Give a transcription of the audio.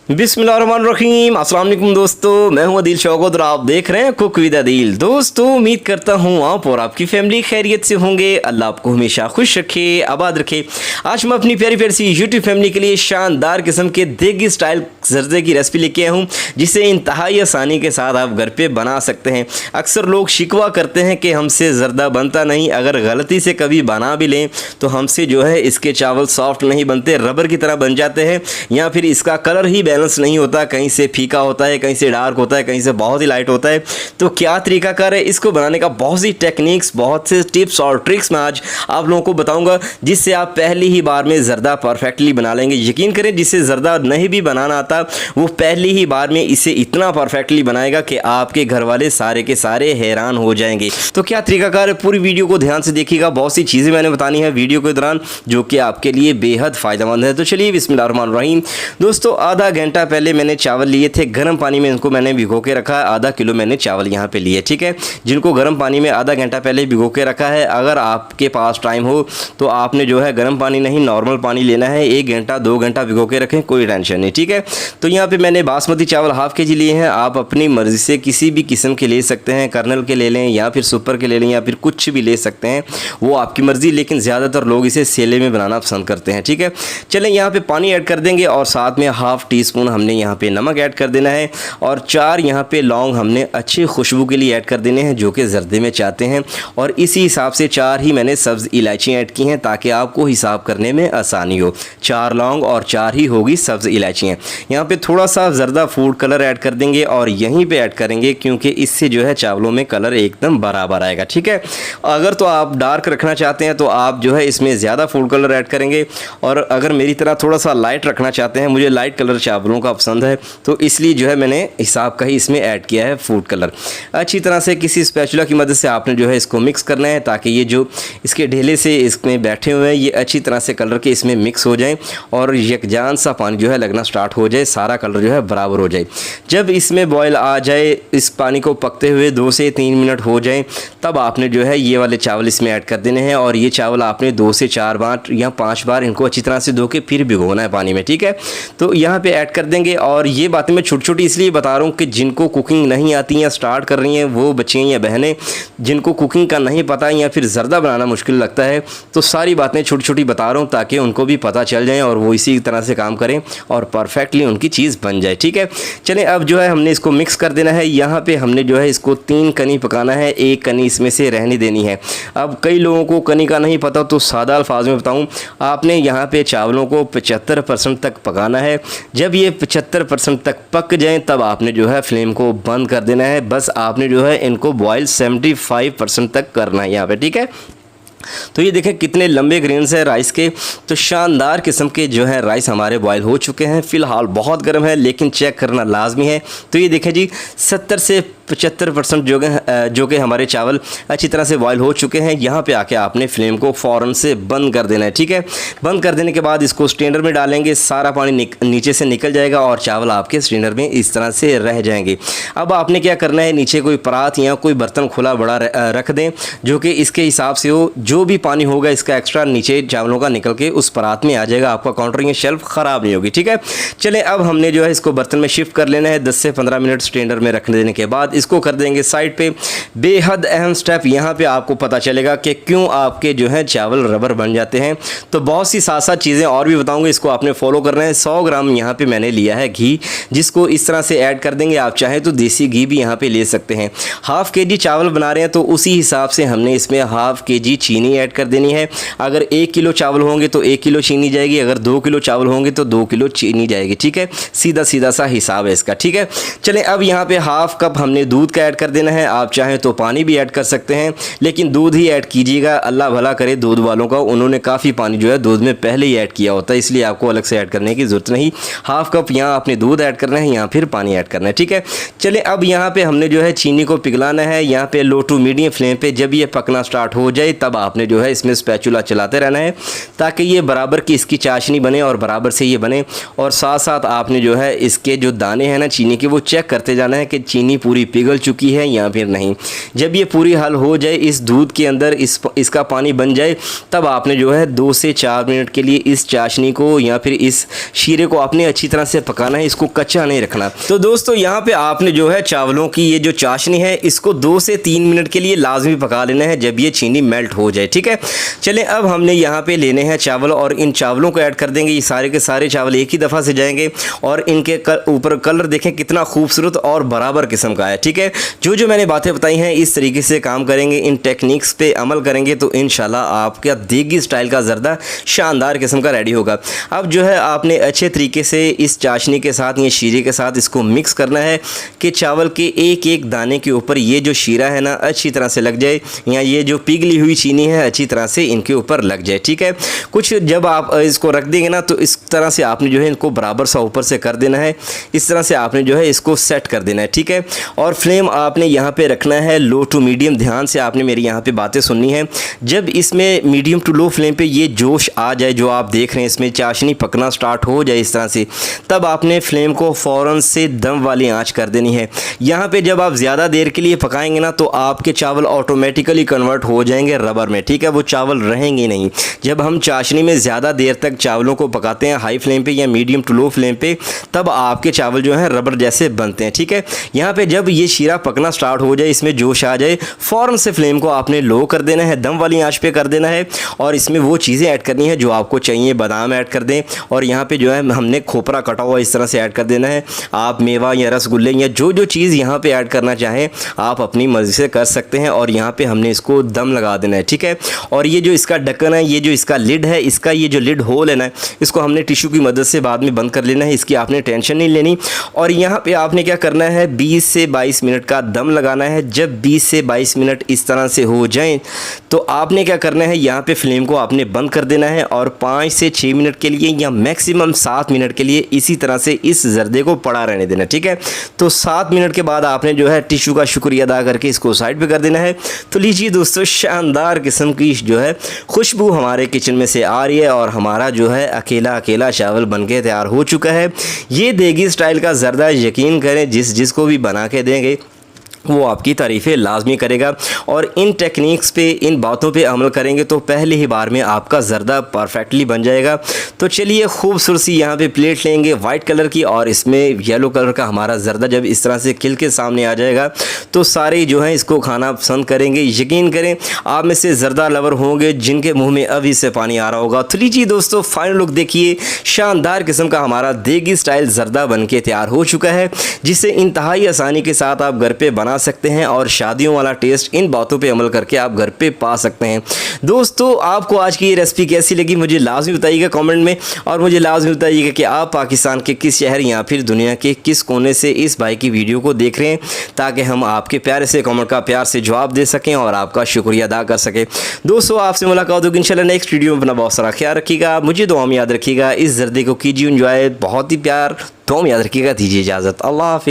बिस्मिल्लाहिर्रहमानिर्रहीम। अस्सलाम वालेकुम दोस्तों, मैं हूं अदील शौकत और आप देख रहे हैं कुक विद अदील। दोस्तों उम्मीद करता हूं आप और आपकी फैमिली खैरियत से होंगे। अल्लाह आपको हमेशा खुश रखे, आबाद रखे। आज मैं अपनी प्यारी प्यारी सी यूट्यूब फैमिली के लिए शानदार किस्म के देगी स्टाइल जर्दे की रेसिपी लेके आया हूँ, जिसे इंतहाई आसानी के साथ आप घर पे बना सकते हैं। अक्सर लोग शिकवा करते हैं कि हमसे जर्दा बनता नहीं, अगर गलती से कभी बना भी लें तो हमसे जो है इसके चावल सॉफ्ट नहीं बनते, रबर की तरह बन जाते हैं, या फिर इसका कलर ही बैलेंस नहीं होता, कहीं से फीका होता है, कहीं से डार्क होता है, कहीं से बहुत ही लाइट होता है। तो क्या तरीकाकार है इसको बनाने का? बहुत सी टेक्निक्स, बहुत से टिप्स और ट्रिक्स मैं आज आप लोगों को बताऊंगा, जिससे आप पहली ही बार में जर्दा परफेक्टली बना लेंगे। यकीन करें, जिसे जर्दा नहीं भी बनाना आता वो पहली ही बार में इसे इतना परफेक्टली बनाएगा कि आपके घर वाले सारे के सारे हैरान हो जाएंगे। तो क्या तरीकाकार है, पूरी वीडियो को ध्यान से देखिएगा। बहुत सी चीज़ें मैंने बतानी है वीडियो के दौरान जो कि आपके लिए बेहद फ़ायदेमंद है। तो चलिए बिस्मिल्लाहिर्रहमानिर्रहीम। दोस्तों आधा घंटा पहले मैंने चावल लिए थे गर्म पानी में, इनको मैंने भिगो के रखा है। आधा किलो मैंने चावल यहाँ पे लिए, ठीक है, जिनको गर्म पानी में आधा घंटा पहले भिगो के रखा है। अगर आपके पास टाइम हो तो आपने जो है गर्म पानी नहीं, नॉर्मल पानी लेना है। 1 घंटा 2 घंटा भिगो के रखें, कोई टेंशन नहीं, ठीक है। तो यहाँ पे मैंने बासमती चावल हाफ के जी लिए हैं। आप अपनी मर्ज़ी से किसी भी किस्म के ले सकते हैं, कर्नल के ले लें या फिर सुपर के ले लें या फिर कुछ भी ले सकते हैं, वो आपकी मर्ज़ी। लेकिन ज़्यादातर लोग इसे सेले में बनाना पसंद करते हैं, ठीक है। चलें यहाँ पे पानी ऐड कर देंगे और साथ में हाफ़ टी स्पून हमने यहाँ पे नमक ऐड कर देना है, और 4 यहाँ पे लौंग हमने अच्छी खुशबू के लिए ऐड कर देने हैं, जो कि जर्दे में चाहते हैं। और इसी हिसाब से 4 ही मैंने सब्ज़ इलायची ऐड की हैं, ताकि आपको हिसाब करने में आसानी हो। 4 लौंग और 4 ही होगी सब्ज़ इलायचियाँ। यहाँ पे थोड़ा सा जर्दा फूड कलर ऐड कर देंगे और यहीं पे ऐड करेंगे, क्योंकि इससे जो है चावलों में कलर एकदम बराबर आएगा, ठीक है। अगर तो आप डार्क रखना चाहते हैं तो आप जो है इसमें ज़्यादा फूड कलर ऐड करेंगे, और अगर मेरी तरह थोड़ा सा लाइट रखना चाहते हैं, मुझे लाइट कलर चावलों का पसंद है, तो इसलिए जो है मैंने हिसाब का ही इसमें ऐड किया है फूड कलर। अच्छी तरह से किसी स्पैचुला की मदद से आपने जो है इसको मिक्स करना है, ताकि ये जो इसके ढेले से इसमें बैठे हुए हैं ये अच्छी तरह से कलर के इसमें मिक्स हो जाएं और यकजान सा पानी जो है लगना स्टार्ट हो जाए, सारा कलर जो है बराबर हो जाए। जब इसमें बॉयल आ जाए, इस पानी को पकते हुए 2 से 3 मिनट हो जाए, तब आपने जो है ये वाले चावल इसमें ऐड कर देने हैं। और ये चावल आपने 2 से 4 बार या 5 बार इनको अच्छी तरह से धो के फिर भिगोना है पानी में, ठीक है। तो यहाँ पे ऐड कर देंगे। और ये बातें मैं छोटी छोटी इसलिए बता रहा हूँ कि जिनको कुकिंग नहीं आती या स्टार्ट कर रही हैं वो बच्चे या बहनें, जिनको कुकिंग का नहीं पता या फिर जर्दा बनाना मुश्किल लगता है, तो सारी बातें छोटी छोटी बता रहा हूँ ताकि उनको भी पता चल जाए और वो इसी तरह से काम करें और परफेक्टली उनकी चीज़ बन जाए, ठीक है। चलें अब जो है हमने इसको मिक्स कर देना है। यहाँ पे हमने जो है इसको 3 कनी पकाना है, 1 कनी इसमें से रहने देनी है। अब कई लोगों को कनी का नहीं पता, तो सादा अल्फाज में बताऊँ, आपने यहाँ पे चावलों को 75% तक पकाना है। जब ये 75% तक पक जाएं तब आपने जो है फ्लेम को बंद कर देना है। बस आपने जो है इनको बॉयल 75% तक करना है यहाँ पे, ठीक है। तो ये देखें कितने लंबे ग्रेन्स है राइस के। तो शानदार किस्म के जो है राइस हमारे बॉयल हो चुके हैं। फ़िलहाल बहुत गर्म है, लेकिन चेक करना लाजमी है। तो ये देखें जी 70 से 75% जो कि हमारे चावल अच्छी तरह से बॉयल हो चुके हैं। यहाँ पे आके आपने फ्लेम को फ़ौरन से बंद कर देना है, ठीक है। बंद कर देने के बाद इसको स्ट्रेनर में डालेंगे, सारा पानी नीचे से निकल जाएगा और चावल आपके स्ट्रेनर में इस तरह से रह जाएंगे। अब आपने क्या करना है, नीचे कोई परात या कोई बर्तन खुला बड़ा रख दें, जो कि इसके हिसाब से हो। जो भी पानी होगा इसका एक्स्ट्रा नीचे चावलों का निकल के उस परात में आ जाएगा, आपका काउंटर या शेल्फ ख़राब नहीं होगी, ठीक है। चलें अब हमने जो है इसको बर्तन में शिफ्ट कर लेना है। 10 से 15 मिनट स्ट्रेनर में रख देने के बाद इसको कर देंगे साइड पे। बेहद अहम स्टेप यहाँ पे आपको पता चलेगा कि क्यों आपके जो है चावल रबर बन जाते हैं। तो बहुत सी साथ साथ चीज़ें और भी बताऊँगा, इसको आपने फॉलो करना है। 100 ग्राम यहाँ पे मैंने लिया है घी, जिसको इस तरह से ऐड कर देंगे। आप चाहें तो देसी घी भी यहाँ पे ले सकते हैं। हाफ़ kg चावल बना रहे हैं तो उसी हिसाब से हमने इसमें हाफ़ kg चीनी ऐड कर देनी है। अगर 1 किलो चावल होंगे तो 1 किलो चीनी जाएगी, अगर 2 किलो चावल होंगे तो 2 किलो चीनी जाएगी, ठीक है। सीधा सीधा सा हिसाब है इसका, ठीक है। चलें अब यहाँ पे हाफ़ कप हमने दूध का ऐड कर देना है। आप चाहें तो पानी भी ऐड कर सकते हैं, लेकिन दूध ही ऐड कीजिएगा। अल्लाह भला करे दूध वालों का, उन्होंने काफ़ी पानी जो है दूध में पहले ही ऐड किया होता है, इसलिए आपको अलग से ऐड करने की ज़रूरत नहीं। हाफ़ कप यहाँ आपने दूध ऐड करना है, यहाँ फिर पानी ऐड करना है, ठीक है। चलें अब यहाँ पे हमने जो है चीनी को पिघलाना है। यहाँ पे लो टू मीडियम फ्लेम पे जब ये पकना स्टार्ट हो जाए तब आपने जो है इसमें स्पैचुला चलाते रहना है, ताकि ये बराबर की इसकी चाशनी बने और बराबर से ये बने। और साथ साथ आपने जो है इसके जो दाने हैं ना चीनी के, वो चेक करते जाना है कि चीनी पूरी पिघल चुकी है या फिर नहीं। जब ये पूरी हल हो जाए, इस दूध के अंदर इसका पानी बन जाए, तब आपने जो है 2 से 4 मिनट के लिए इस चाशनी को या फिर इस शीरे को आपने अच्छी तरह से पकाना है, इसको कच्चा नहीं रखना। तो दोस्तों यहाँ पे आपने जो है चावलों की ये जो चाशनी है इसको 2 से 3 मिनट के लिए लाजमी पका लेना है, जब ये चीनी मेल्ट हो जाए। ठीक है, चलें अब हमने यहाँ पे लेने हैं चावल और इन चावलों को ऐड कर देंगे। ये सारे के सारे चावल एक ही दफ़ा से जाएंगे और इनके ऊपर कलर देखें कितना खूबसूरत और बराबर किस्म का है। ठीक है, जो मैंने बातें बताई हैं इस तरीके से काम करेंगे, इन टेक्निक्स पे अमल करेंगे तो इंशाल्लाह आपका देगी स्टाइल का ज़र्दा शानदार किस्म का रेडी होगा। अब जो है आपने अच्छे तरीके से इस चाशनी के साथ, ये शीरे के साथ इसको मिक्स करना है कि चावल के एक एक दाने के ऊपर ये जो शीरा है ना अच्छी तरह से लग जाए, या ये जो पिघली हुई चीनी है अच्छी तरह से इनके ऊपर लग जाए। ठीक है, कुछ जब आप इसको रख देंगे ना तो इस तरह से आपने जो है इनको बराबर सा ऊपर से कर देना है, इस तरह से आपने जो है इसको सेट कर देना है। ठीक है, और फ्लेम आपने यहाँ पे रखना है लो टू मीडियम। ध्यान से आपने मेरी यहाँ पे बातें सुननी है। जब इसमें मीडियम टू लो फ्लेम पे ये जोश आ जाए, जो आप देख रहे हैं इसमें चाशनी पकना स्टार्ट हो जाए इस तरह से, तब आपने फ्लेम को फ़ौरन से दम वाली आंच कर देनी है। यहाँ पे जब आप ज़्यादा देर के लिए पकाएंगे ना तो आपके चावल ऑटोमेटिकली कन्वर्ट हो जाएंगे रबर में। ठीक है, वो चावल रहेंगे नहीं। जब हम चाशनी में ज़्यादा देर तक चावलों को पकाते हैं हाई फ्लेम पे या मीडियम टू लो फ्लेम पे, तब आपके चावल जो हैं रबर जैसे बनते हैं। ठीक है, यहाँ पे जब ये शीरा पकना स्टार्ट हो जाए, इसमें जोश आ जाए, फ़ौरन से फ्लेम को आपने लो कर देना है, दम वाली आंच पे कर देना है और इसमें वो चीज़ें ऐड करनी है जो आपको चाहिए। बादाम ऐड कर दें और यहाँ पे जो है हमने खोपरा कटा हुआ इस तरह से ऐड कर देना है। आप मेवा या रसगुल्ले या जो चीज़ यहाँ पे ऐड करना चाहें आप अपनी मर्ज़ी से कर सकते हैं और यहाँ पे हमने इसको दम लगा देना है। ठीक है, और ये जो इसका ढक्कन है, ये जो इसका लिड है, इसका ये जो लिड होल है ना, इसको हमने टिश्यू की मदद से बाद में बंद कर लेना है, इसकी आपने टेंशन नहीं लेनी। और यहाँ पे आपने क्या करना है, 20 से 22 मिनट का दम लगाना है। जब 20 से 22 मिनट इस तरह से हो जाएं तो आपने क्या करना है, यहाँ पे फ्लेम को आपने बंद कर देना है और 5 से 6 मिनट के लिए या मैक्सिमम 7 मिनट के लिए इसी तरह से इस जर्दे को पड़ा रहने देना। ठीक है, तो 7 मिनट के बाद आपने जो है टिश्यू का शुक्रिया अदा करके इसको साइड पे कर देना है। तो लीजिए दोस्तों, शानदार किस्म की जो है खुशबू हमारे किचन में से आ रही है और हमारा जो है अकेला अकेला चावल बनके तैयार हो चुका है। ये देगी स्टाइल का ज़र्दा यकीन करें जिसको भी बना के देंगे वो आपकी तारीफ़ें लाजमी करेगा। और इन टेक्निक्स पे, इन बातों पे अमल करेंगे तो पहले ही बार में आपका ज़र्दा परफेक्टली बन जाएगा। तो चलिए खूबसूरत सी यहाँ पे प्लेट लेंगे वाइट कलर की और इसमें येलो कलर का हमारा ज़र्दा जब इस तरह से खिल के सामने आ जाएगा तो सारे जो हैं इसको खाना पसंद करेंगे। यकीन करें आप में से ज़र्दा लवर होंगे जिनके मुँह में अभी से पानी आ रहा होगा। तो लीजिए दोस्तों, फाइनल लुक देखिए, शानदार किस्म का हमारा देगी स्टाइल ज़र्दा बन के तैयार हो चुका है, जिसे इंतहाई आसानी के साथ आप घर पर बना सकते हैं और शादियों वाला टेस्ट इन बातों पे अमल करके आप घर पे पा सकते हैं। दोस्तों, आपको आज की ये रेसिपी कैसी लगी मुझे लाजमी बताइएगा कमेंट में, और मुझे लाजमी बताइएगा कि आप पाकिस्तान के किस शहर या फिर दुनिया के किस कोने से इस भाई की वीडियो को देख रहे हैं, ताकि हम आपके प्यारे से कमेंट का प्यार से जवाब दे सकें और आपका शुक्रिया अदा कर सकें। दोस्तों, आपसे मुलाकात होगी इंशाल्लाह नेक्स्ट वीडियो में। अपना बहुत सारा ख्याल रखिएगा, मुझे दुआ में याद रखिएगा, इस जर्दे को कीजिए एंजॉय, बहुत ही प्यार, दुआ में याद रखिएगा, दीजिए इजाज़त, अल्लाह हाफ़िज़।